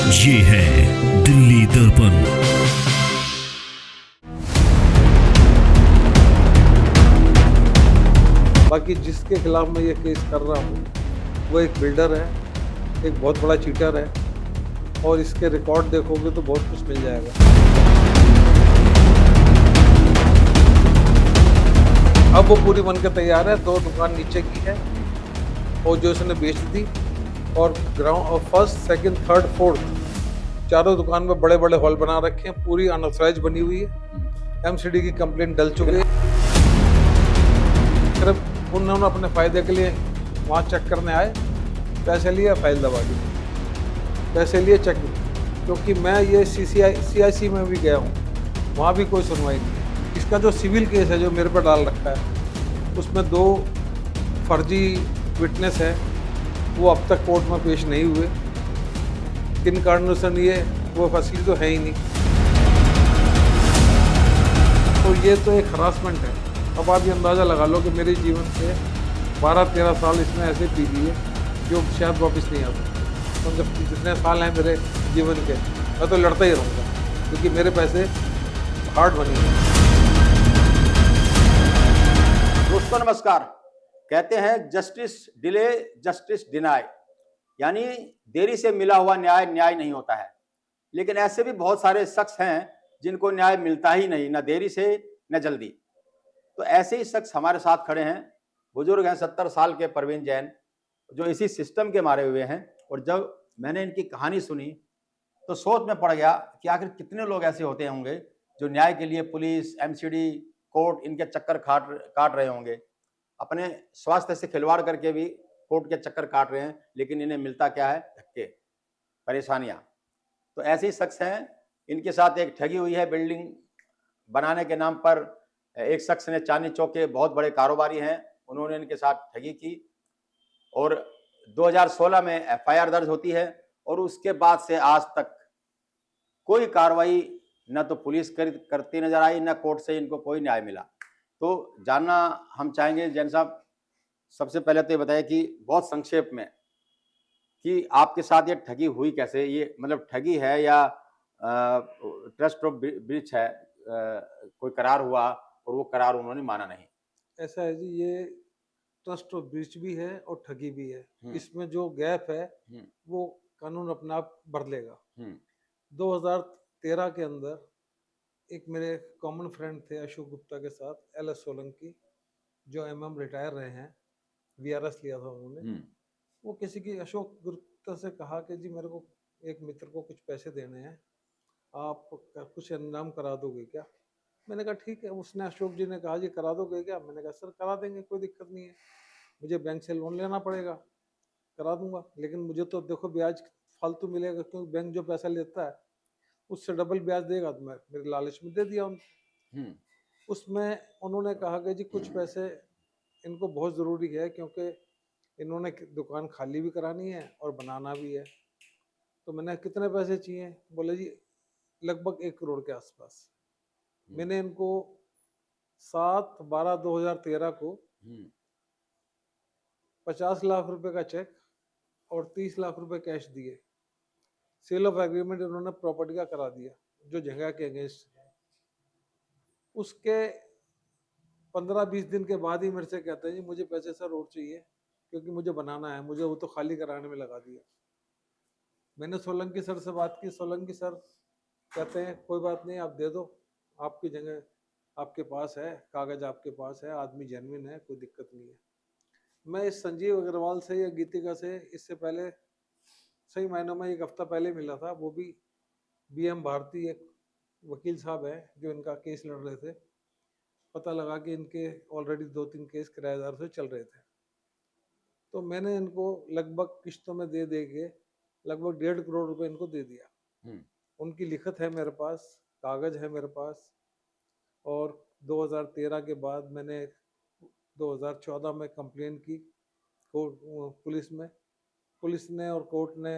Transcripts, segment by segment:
ये है दिल्ली दर्पण। बाकी जिसके खिलाफ मैं ये केस कर रहा हूँ वो एक बिल्डर है, एक बहुत बड़ा चीटर है, और इसके रिकॉर्ड देखोगे तो बहुत कुछ मिल जाएगा। अब वो पूरी बन के तैयार है। 2 दुकान नीचे की है और जो इसने बेच दी, और ग्राउंड और फर्स्ट, सेकंड, थर्ड, फोर्थ चारों दुकान में बड़े बड़े हॉल बना रखे हैं। पूरी अनऑथराइज्ड बनी हुई है। एमसीडी की कंप्लेंट डल चुकी है। सिर्फ उन्होंने अपने फायदे के लिए वहाँ चेक करने आए, पैसे लिए, फाइल दबा दी, पैसे लिए, चेक, क्योंकि मैं ये CIC में भी गया हूँ, वहाँ भी कोई सुनवाई नहीं है। इसका जो सिविल केस है जो मेरे पर डाल रखा है, उसमें 2 फर्जी विटनेस है, वो अब तक कोर्ट में पेश नहीं हुए। किन कारणों से नहीं है, वो फैसिलिटी तो है ही नहीं। तो ये तो एक हरासमेंट है। अब आप ये अंदाज़ा लगा लो कि मेरे जीवन से 12-13 साल इसने ऐसे पी लिए जो शायद वापस नहीं आ सकते। तो जब जितने साल हैं मेरे जीवन के, मैं तो लड़ता ही रहूँगा, क्योंकि मेरे पैसे हार्ड बनी हैं। दोस्तों नमस्कार। कहते हैं जस्टिस डिले जस्टिस डिनाई, यानी देरी से मिला हुआ न्याय न्याय नहीं होता है। लेकिन ऐसे भी बहुत सारे शख्स हैं जिनको न्याय मिलता ही नहीं, न देरी से न जल्दी। तो ऐसे ही शख्स हमारे साथ खड़े हैं। बुजुर्ग हैं, 70 साल के परवीन जैन, जो इसी सिस्टम के मारे हुए हैं। और जब मैंने इनकी कहानी सुनी तो सोच में पड़ गया कि आखिर कितने लोग ऐसे होते होंगे जो न्याय के लिए पुलिस, एमसीडी, कोर्ट इनके चक्कर काट रहे होंगे। अपने स्वास्थ्य से खिलवाड़ करके भी कोर्ट के चक्कर काट रहे हैं, लेकिन इन्हें मिलता क्या है? धक्के, परेशानियां। तो ऐसे ही शख्स हैं। इनके साथ एक ठगी हुई है बिल्डिंग बनाने के नाम पर। एक शख्स ने, चांदनी चौक के बहुत बड़े कारोबारी हैं, उन्होंने इनके साथ ठगी की और 2016 में FIR दर्ज होती है। और उसके बाद से आज तक कोई कार्रवाई न तो पुलिस करती नजर आई, न कोर्ट से इनको कोई न्याय मिला। तो जानना हम चाहेंगे जैन साहब, सबसे पहले तो ये बताइए कि बहुत संक्षेप में कि आपके साथ ये ठगी हुई कैसे? ये मतलब ठगी है या ट्रस्ट ऑफ ब्रीच है? कोई करार हुआ और वो करार उन्होंने माना नहीं। ऐसा है जी, ये ट्रस्ट और ब्रीच भी है और ठगी भी है। इसमें जो गैप है वो कानून अपने आप भर लेगा। 2013 के अंदर एक मेरे कॉमन फ्रेंड थे अशोक गुप्ता के साथ, LS सोलंकी, जो MM रिटायर रहे हैं, VRS लिया था उन्होंने। वो किसी की, अशोक गुप्ता से कहा कि जी मेरे को एक मित्र को कुछ पैसे देने हैं, आप कुछ इंतजाम करा दोगे क्या? मैंने कहा ठीक है। उसने, अशोक जी ने कहा जी करा दोगे क्या? मैंने कहा सर करा देंगे, कोई दिक्कत नहीं है, मुझे बैंक से लोन लेना पड़ेगा, करा दूंगा, लेकिन मुझे तो देखो ब्याज फालतू मिलेगा, क्योंकि बैंक जो पैसा लेता है उससे डबल ब्याज देगा। तो मैं मेरे लालच में दे दिया उनको। उसमें उन्होंने कहा कि जी कुछ पैसे इनको बहुत ज़रूरी है, क्योंकि इन्होंने दुकान खाली भी करानी है और बनाना भी है। तो मैंने, कितने पैसे चाहिए? बोले जी लगभग 1 करोड़ के आसपास। मैंने इनको 7/12/2013 को 50 लाख रुपए का चेक और 30 लाख रुपए कैश दिए। सेल ऑफ एग्रीमेंट इन्होंने प्रॉपर्टी का करा दिया, जो जगह के अगेंस्ट। उसके 15-20 दिन के बाद ही मेरे से कहते हैं जी मुझे पैसे सर और चाहिए, क्योंकि मुझे बनाना है, मुझे वो तो खाली कराने में लगा दिया। मैंने सोलंकी सर से बात की। सोलंकी सर कहते हैं कोई बात नहीं, आप दे दो, आपकी जगह आपके पास है, कागज आपके पास है, आदमी जेन्युइन है, कोई दिक्कत नहीं है। मैं इस संजीव अग्रवाल से या गीतिका से इससे पहले सही मायनों में 1 हफ्ता पहले मिला था। वो भी BM भारती, एक वकील साहब है जो इनका केस लड़ रहे थे। पता लगा कि इनके ऑलरेडी 2-3 केस किराएदार से चल रहे थे। तो मैंने इनको लगभग किश्तों में दे दे के लगभग 1.5 करोड़ रुपए इनको दे दिया। उनकी लिखत है मेरे पास, कागज है मेरे पास। और 2013 के बाद मैंने 2014 में कंप्लेन की कोर्ट, पुलिस में। पुलिस ने और कोर्ट ने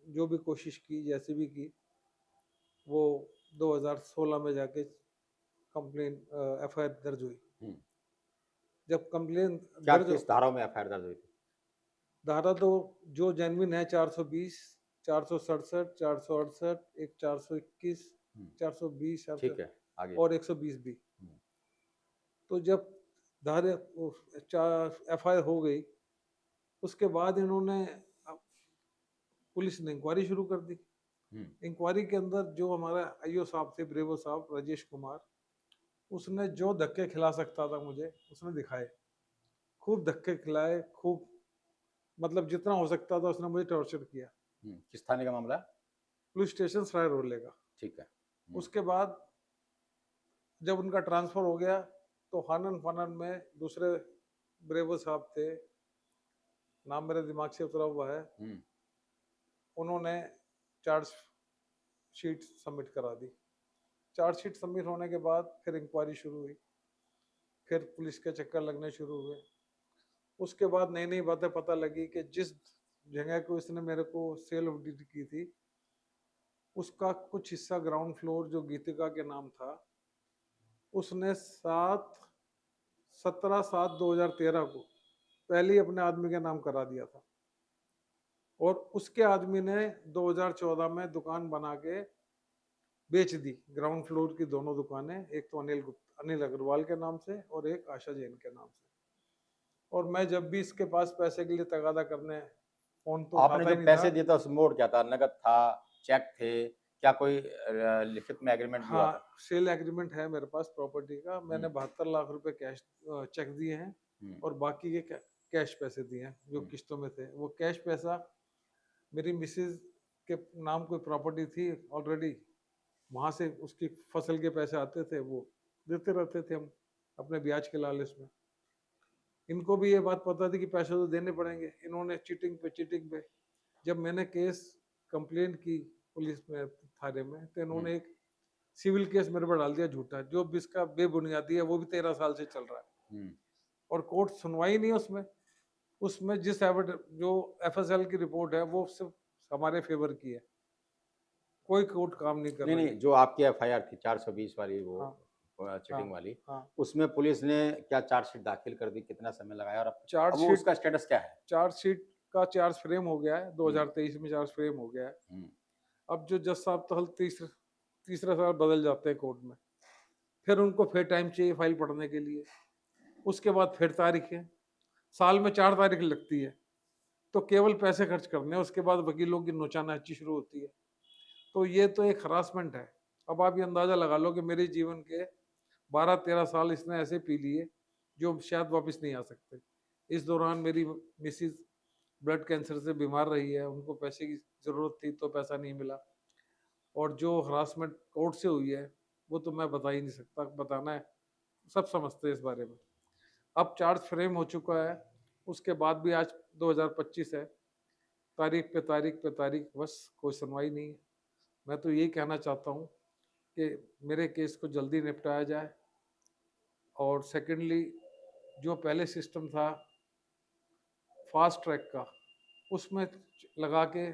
जो भी कोशिश की, जैसे भी की, वो 2016 में जाके कंप्लेन FIR दर्ज हुई। जब कंप्लेन क्या किस धाराओं में FIR दर्ज हुई थी? धारा तो जो जेन्युइन है 420, 467, 468, एक 421, हम्म, 420, ठीक है, आगे। और 120 भी। हम्म, तो जब धारे FIR हो गई, उसके बाद इन्होंने पुलिस ने इंक्वायरी शुरू कर दी। हम्म, इंक्वायरी के अंदर जो हमारा IO साहब थे, ब्रेवो साहब, राजेश कुमार, उसने जो धक्के खिला सकता था मुझे, उसने दिखाए। खूब धक्के खिलाए, खूब, मतलब जितना हो सकता था उसने मुझे टॉर्चर किया। किस थाने का मामला है? पुलिस स्टेशन सराय रोले का। ठीक है। उसके बाद जब उनका ट्रांसफर हो गया, तो हानन फानन में दूसरे ब्रेवो साहब थे, नाम मेरे दिमाग से उतरा हुआ है, हम्म, उन्होंने चार्ज शीट सबमिट करा दी। चार्ज शीट सबमिट होने के बाद फिर इंक्वायरी शुरू हुई, फिर पुलिस के चक्कर लगने शुरू हुए। उसके बाद नई नई बातें पता लगी कि जिस जगह को इसने मेरे को सेल ऑफ ड्यूटी की थी, उसका कुछ हिस्सा ग्राउंड फ्लोर जो गीतिका के नाम था, उसने 17/7/2013 को पहले ही अपने आदमी के नाम करा दिया था, और उसके आदमी ने 2014 में दुकान बना के बेच दी। ग्राउंड फ्लोर की दोनों दुकानें, एक तो अनिल अग्रवाल के नाम से और एक आशा जैन के नाम से। और मैं जब भी इसके पास पैसे के लिए तगादा करने, फोन तो आपने उठाता जो ही नहीं पैसे था। दिए था उस मोड क्या था? नगद था, चेक थे, क्या कोई लिखित में एग्रीमेंट भी हुआ हाँ, था? सेल एग्रीमेंट है मेरे पास प्रॉपर्टी का। मैंने 72 लाख रुपए कैश चेक दिए हैं, हम्म, और बाकी के कैश पैसे दिए हैं जो हम्म, किस्तों में थे। वो कैश पैसा, मेरी मिसेज के नाम कोई प्रॉपर्टी थी ऑलरेडी, वहां से उसकी फसल के पैसे आते थे, वो देते रहते थे हम अपने ब्याज के लालच में। इनको भी ये बात पता थी कि पैसे तो देने पड़ेंगे। इन्होंने चीटिंग पे जब मैंने केस कंप्लेंट की पुलिस में, थाने में, तो हम्म, इन्होंने एक सिविल केस मेरे पर डाल दिया झूठा, जो भी इसका बेबुनियादी है, वो भी 13 साल से चल रहा है, हम्म, और कोर्ट सुनवाई नहीं है उसमें। उसमें जिस जो FSL की रिपोर्ट है, वो सिर्फ हमारे फेवर की है, कोई कोर्ट काम नहीं कर नहीं रही नहीं, है। जो आपकी FIR थी 420 वाली, वो हाँ, हाँ, चीटिंग वाली, हाँ। उसमें पुलिस ने क्या चार्जशीट दाखिल कर दी? कितना समय लगाया? और अब वो चार्जशीट उसका स्टेटस क्या है? चार्जशीट का चार्ज फ्रेम हो गया है, हम्म, 2023 में चार्ज फ्रेम हो गया है। हम्म, अब जो जज साहब तो हल तीसरा साल बदल जाते हैं कोर्ट में, फिर उनको फिर टाइम चाहिए फाइल पढ़ने के लिए, उसके बाद फिर तारीखें, साल में 4 तारीख लगती है, तो केवल पैसे खर्च करने हैं, उसके बाद वकीलों की नोचानाची शुरू होती है। तो ये तो एक हरासमेंट है। अब आप ये अंदाजा लगा लो कि मेरे जीवन के 12-13 साल इसने ऐसे पी लिए जो शायद वापस नहीं आ सकते। इस दौरान मेरी मिसिज ब्लड कैंसर से बीमार रही है, उनको पैसे की जरूरत थी तो पैसा नहीं मिला, और जो हरासमेंट कोर्ट से हुई है वो तो मैं बता ही नहीं सकता, बताना है, सब समझते हैं इस बारे में। अब चार्ज फ्रेम हो चुका है, उसके बाद भी आज 2025 है, तारीख पे तारीख पे तारीख, बस कोई सुनवाई नहीं है। मैं तो यही कहना चाहता हूँ कि मेरे केस को जल्दी निपटाया जाए, और सेकेंडली जो पहले सिस्टम था फास्ट ट्रैक का, उसमें लगा के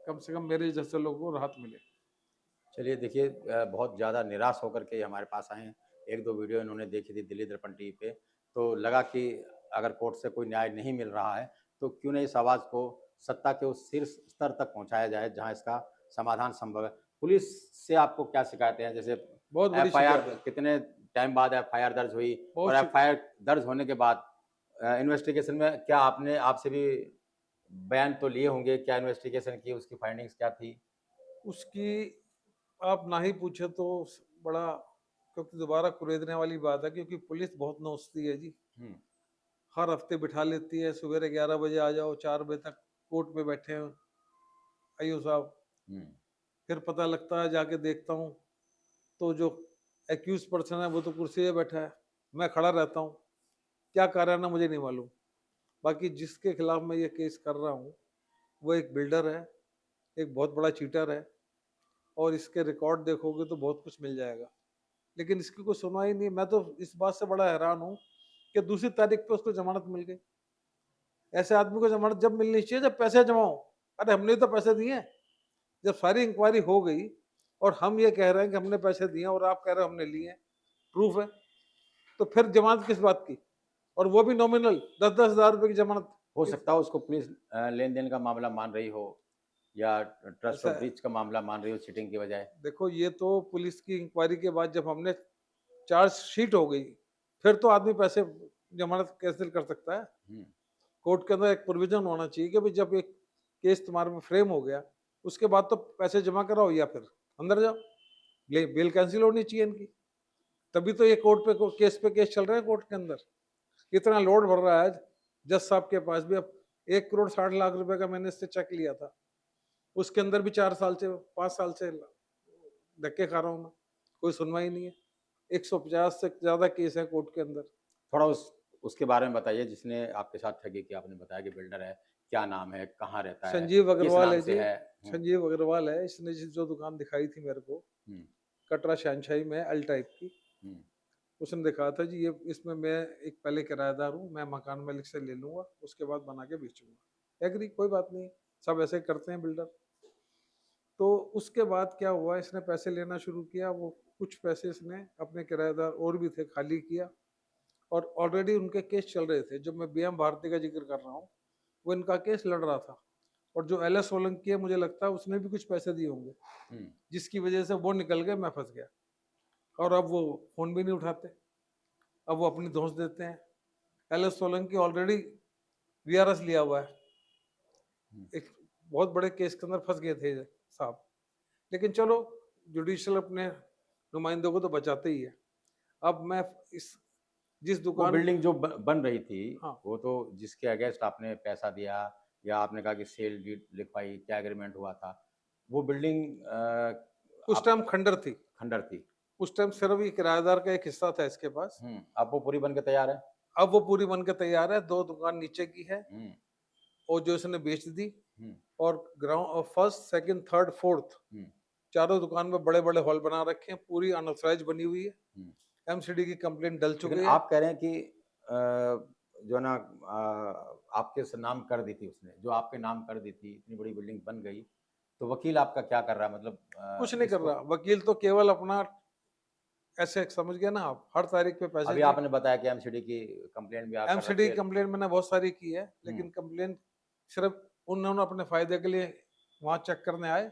कम से कम मेरे जैसे लोगों को राहत मिले। चलिए देखिए, बहुत ज़्यादा निराश होकर के हमारे पास आए हैं। एक दो वीडियो इन्होंने देखी थी दिल्ली दर्पण टीवी पे, तो लगा कि अगर कोर्ट से कोई न्याय नहीं मिल रहा है तो क्यों नहीं इस आवाज़ को सत्ता के उस शीर्ष स्तर तक पहुंचाया जाए जहां इसका समाधान संभव है। पुलिस से आपको क्या शिकायतें हैं? जैसे बहुत बड़ी FIR शिकायत है। कितने टाइम बाद FIR दर्ज हुई, बहुत और FIR दर्ज होने के बाद इन्वेस्टिगेशन में क्या आपने आपसे भी बयान तो लिए होंगे, क्या इन्वेस्टिगेशन की, उसकी फाइंडिंग्स क्या थी? उसकी आप ना ही पूछे तो बड़ा, क्योंकि दोबारा कुरेदने वाली बात है, क्योंकि पुलिस बहुत नोचती है जी। हम्म, हर हफ्ते बिठा लेती है, सुबह 11 बजे आ जाओ, 4 बजे तक कोर्ट में बैठे हैं IO साहब। हम्म, फिर पता लगता है, जाके देखता हूँ तो जो एक्यूज पर्सन है वो तो कुर्सी पे बैठा है, मैं खड़ा रहता हूँ। क्या कारण है मुझे नहीं मालूम। बाकी जिसके खिलाफ मैं ये केस कर रहा हूँ वो एक बिल्डर है, एक बहुत बड़ा चीटर है, और इसके रिकॉर्ड देखोगे तो बहुत कुछ मिल जाएगा, लेकिन इसकी कोई सुनवाई नहीं। मैं तो इस बात से बड़ा हैरान हूँ कि दूसरी तारीख पे उसको जमानत मिल गई। ऐसे आदमी को जमानत जब मिलनी चाहिए जब पैसे जमाओ। अरे हमने तो पैसे दिए हैं। जब सारी इंक्वायरी हो गई और हम ये कह रहे हैं कि हमने पैसे दिए और आप कह रहे हो हमने लिए, प्रूफ है, तो फिर जमानत किस बात की? और वो भी नॉमिनल 10-10 हज़ार रुपए की जमानत। हो सकता है उसको पुलिस लेन देन का मामला मान रही हो। या ट्रस्ट और ऐसा ब्रीच का मामला मान रही हो चीटिंग की बजाय? देखो, ये तो पुलिस की इंक्वायरी के बाद जब हमने चार्जशीट हो गई, फिर तो आदमी पैसे जमानत कैंसिल कर सकता है। हम्म, कोर्ट के अंदर एक प्रोविजन होना चाहिए कि भाई जब एक केस तुम्हारे में फ्रेम हो गया, उसके बाद तो पैसे जमा कराओ या फिर अंदर जाओ। बेल कैंसिल होनी चाहिए इनकी, तभी तो ये कोर्ट पे केस चल रहे हैं कोर्ट के अंदर। कितना लोड भर रहा है जज साहब के पास भी। अब 1,60,00,000 रुपए का मैंने इससे चेक लिया था, उसके अंदर भी 4 साल से 5 साल से धक्के खा रहा हूँ मैं, कोई सुनवाई नहीं है। 150 से ज्यादा केस है कोर्ट के अंदर। थोड़ा उसके बारे में बताइए जिसने आपके साथ ठगी की। आपने बताया कि बिल्डर है, क्या नाम है, कहाँ रहता है, संजीव किस अग्रवाल नाम है से जी, है? संजीव अग्रवाल है। इसने जो दुकान दिखाई थी मेरे को हम्म, कटरा शहनशाही में एल टाइप की, हम्म, उसने दिखाया था जी, ये इसमें मैं एक पहले किराएदार हूँ, मैं मकान मालिक से ले लूंगा, उसके बाद बना के बेचूंगा। एग्री, कोई बात नहीं, सब ऐसे करते हैं बिल्डर। तो उसके बाद क्या हुआ, इसने पैसे लेना शुरू किया। वो कुछ पैसे इसने अपने किराएदार और भी थे खाली किया, और ऑलरेडी उनके केस चल रहे थे। जो मैं बीएम भारती का जिक्र कर रहा हूँ, वो इनका केस लड़ रहा था। और जो एल एस सोलंकी है, मुझे लगता है उसने भी कुछ पैसे दिए होंगे, हम्म। जिसकी वजह से वो निकल गए, मैं फंस गया। और अब वो फोन भी नहीं उठाते, अब वो अपनी दोष देते हैं। L S Solanki already VRS लिया हुआ है, एक बहुत बड़े केस के अंदर फंस गए थे साहब। लेकिन चलो, जुडिशियल अपने नुमाइंदों को तो बचाते ही है। अब मैं इस जिस वो दुकान, बिल्डिंग जो बन रही थी, हाँ, वो तो जिसके अगेंस्ट आपने पैसा दिया या आपने कहा कि सेल डीड लिखवाई, क्या एग्रीमेंट हुआ था, वो बिल्डिंग उस टाइम खंडर थी। खंडर थी। उस टाइम सिर्फ ये किराएदार का एक हिस्सा था इसके पास। अब वो पूरी बन के तैयार है। अब वो पूरी बन के तैयार है, 2 दुकान नीचे की है, हम्म, और जो इसने बेच दी। हम्म, और ground first, second, third, fourth, hmm, चारों दुकान में बड़े बड़े हॉल बना रखे हैं, पूरी अनऑथराइज बनी हुई है। हम्म। एमसीडी की कंप्लेंट डल लेकिन चुकी है। आप कह रहे हैं कि जो ना आपके नाम कर दी थी उसने, जो आपके नाम कर दी थी, इतनी बड़ी बिल्डिंग बन गई, तो वकील आपका क्या कर रहा है? मतलब कुछ नहीं कर इसको रहा वकील, तो केवल अपना, ऐसे समझ गया ना आप, हर तारीख पे पैसे अभी चाहिए। आपने बताया कि एमसीडी की कंप्लेंट भी आप कर एमसीडी रखी की है। कंप्लेंट मैंने बहुत सारी की है, लेकिन कंप्लेंट सिर्फ उन्होंने अपने फायदे के लिए वहां चेक करने आए,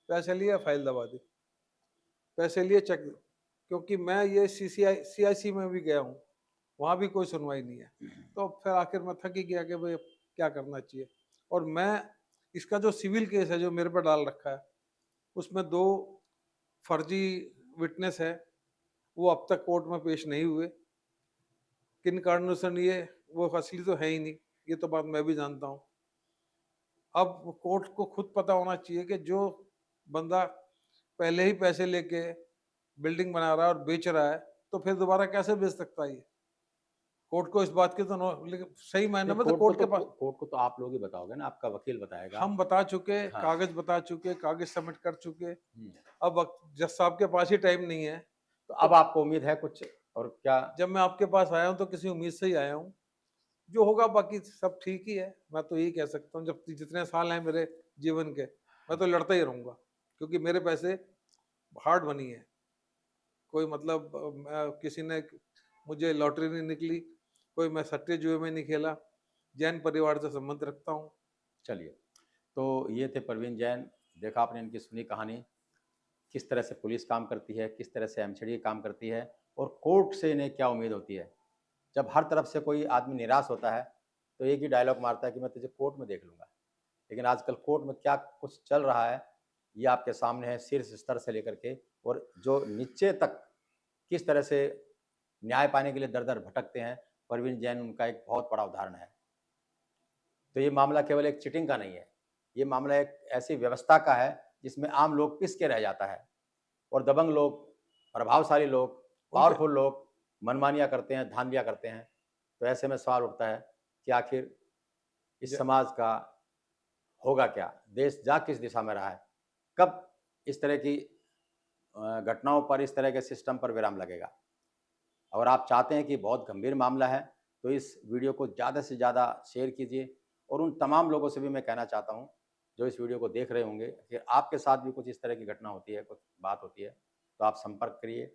पैसे लिए, फाइल दबा दी, पैसे लिए, चेक। क्योंकि मैं ये सीआईसी में भी गया हूँ, वहां भी कोई सुनवाई नहीं है। तो फिर आखिर में थक ही गया कि भाई क्या करना चाहिए। और मैं, इसका जो सिविल केस है जो मेरे पर डाल रखा है, उसमें 2 फर्जी विटनेस है, वो अब तक कोर्ट में पेश नहीं हुए। किन कारणों से नहीं है, वो असली तो है ही नहीं, ये तो बात मैं भी जानता हूँ। अब कोर्ट को खुद पता होना चाहिए कि जो बंदा पहले ही पैसे लेके बिल्डिंग बना रहा है और बेच रहा है, तो फिर दोबारा कैसे बेच सकता है ये। कोर्ट को इस बात की तो लेकिन सही मायने में तो कोर्ट के पास, कोर्ट को तो आप लोग ही बताओगे ना, आपका वकील बताएगा। हम बता चुके, हाँ। कागज बता चुके, कागज सबमिट कर चुके। हम्म। अब जज साहब के पास ही टाइम नहीं है। तो अब आपको उम्मीद है कुछ, और क्या? जब मैं आपके पास आया हूँ तो किसी उम्मीद से ही आया हूँ, जो होगा बाकी सब ठीक ही है। मैं तो यही कह सकता हूँ, जब जितने साल हैं मेरे जीवन के, मैं तो लड़ता ही रहूंगा, क्योंकि मेरे पैसे हार्ड बनी है। कोई मतलब किसी ने, मुझे लॉटरी नहीं निकली, कोई मैं सट्टे जुए में नहीं खेला, जैन परिवार से संबंध रखता हूँ। चलिए, तो ये थे परवीन जैन। देखा आपने इनकी सुनी कहानी, किस तरह से पुलिस काम करती है, किस तरह से एमसीडी काम करती है, और कोर्ट से इन्हें क्या उम्मीद होती है। जब हर तरफ से कोई आदमी निराश होता है तो एक ही डायलॉग मारता है कि मैं तुझे कोर्ट में देख लूँगा। लेकिन आजकल कोर्ट में क्या कुछ चल रहा है, ये आपके सामने है, शीर्ष स्तर से लेकर के और जो नीचे तक किस तरह से न्याय पाने के लिए दर दर भटकते हैं। परवीन जैन उनका एक बहुत बड़ा उदाहरण है। तो ये मामला केवल एक चीटिंग का नहीं है, ये मामला एक ऐसी व्यवस्था का है जिसमें आम लोग पिस के रह जाता है, और दबंग लोग, प्रभावशाली लोग, पावरफुल लोग मनमानियाँ करते हैं, धांधलियाँ करते हैं। तो ऐसे में सवाल उठता है कि आखिर इस समाज का होगा क्या, देश जा किस दिशा में रहा है, कब इस तरह की घटनाओं पर, इस तरह के सिस्टम पर विराम लगेगा। अगर आप चाहते हैं कि बहुत गंभीर मामला है तो इस वीडियो को ज़्यादा से ज़्यादा शेयर कीजिए, और उन तमाम लोगों से भी मैं कहना चाहता हूं जो इस वीडियो को देख रहे होंगे कि आपके साथ भी कुछ इस तरह की घटना होती है, कुछ बात होती है, तो आप संपर्क करिए।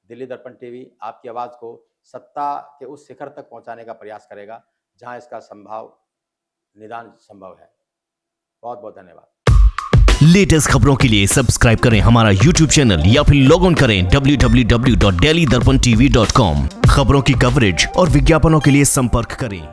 दिल्ली दर्पण टीवी आपकी आवाज़ को सत्ता के उस शिखर तक पहुंचाने का प्रयास करेगा जहां इसका संभव निदान संभव है। बहुत बहुत धन्यवाद। लेटेस्ट खबरों के लिए सब्सक्राइब करें हमारा YouTube चैनल या फिर लॉग ऑन करें www.delhidarpantv.com। खबरों की कवरेज और विज्ञापनों के लिए संपर्क करें।